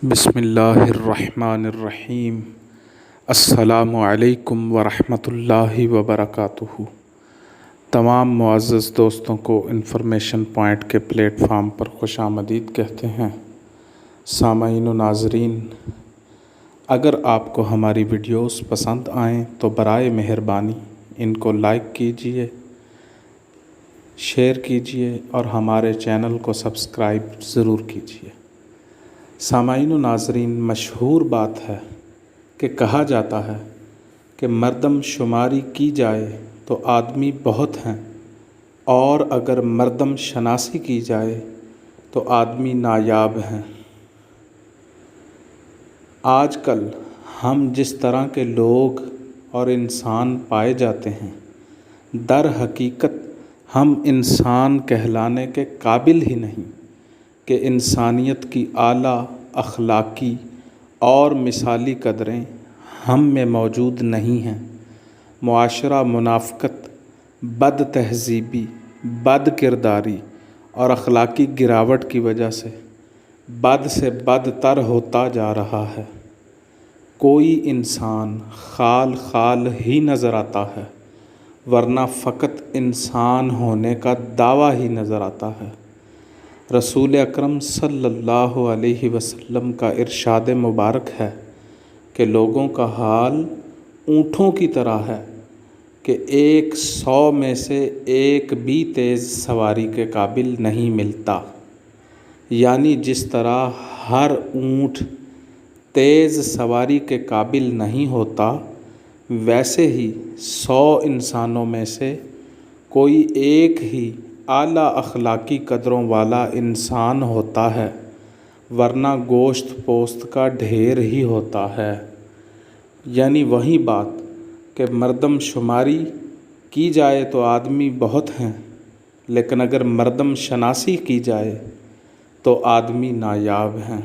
بسم اللہ الرحمن الرحیم۔ السلام علیکم ورحمۃ اللہ وبرکاتہ۔ تمام معزز دوستوں کو انفارمیشن پوائنٹ کے پلیٹ فارم پر خوش آمدید کہتے ہیں۔ سامعین و ناظرین، اگر آپ کو ہماری ویڈیوز پسند آئیں تو برائے مہربانی ان کو لائک کیجئے، شیئر کیجئے اور ہمارے چینل کو سبسکرائب ضرور کیجئے۔ سامعین و ناظرین، مشہور بات ہے کہ کہا جاتا ہے کہ مردم شماری کی جائے تو آدمی بہت ہیں، اور اگر مردم شناسی کی جائے تو آدمی نایاب ہیں۔ آج کل ہم جس طرح کے لوگ اور انسان پائے جاتے ہیں، در حقیقت ہم انسان کہلانے کے قابل ہی نہیں کہ انسانیت کی اعلیٰ اخلاقی اور مثالی قدریں ہم میں موجود نہیں ہیں۔ معاشرہ منافقت، بد تہذیبی، بد کرداری اور اخلاقی گراوٹ کی وجہ سے بد سے بد تر ہوتا جا رہا ہے۔ کوئی انسان خال خال ہی نظر آتا ہے، ورنہ فقط انسان ہونے کا دعویٰ ہی نظر آتا ہے۔ رسول اکرم صلی اللہ علیہ وسلم کا ارشاد مبارک ہے کہ لوگوں کا حال اونٹوں کی طرح ہے کہ 100 میں سے ایک بھی تیز سواری کے قابل نہیں ملتا، یعنی جس طرح ہر اونٹ تیز سواری کے قابل نہیں ہوتا، ویسے ہی 100 انسانوں میں سے کوئی ایک ہی اعلیٰ اخلاقی قدروں والا انسان ہوتا ہے، ورنہ گوشت پوست کا ڈھیر ہی ہوتا ہے۔ یعنی وہی بات کہ مردم شماری کی جائے تو آدمی بہت ہیں، لیکن اگر مردم شناسی کی جائے تو آدمی نایاب ہیں۔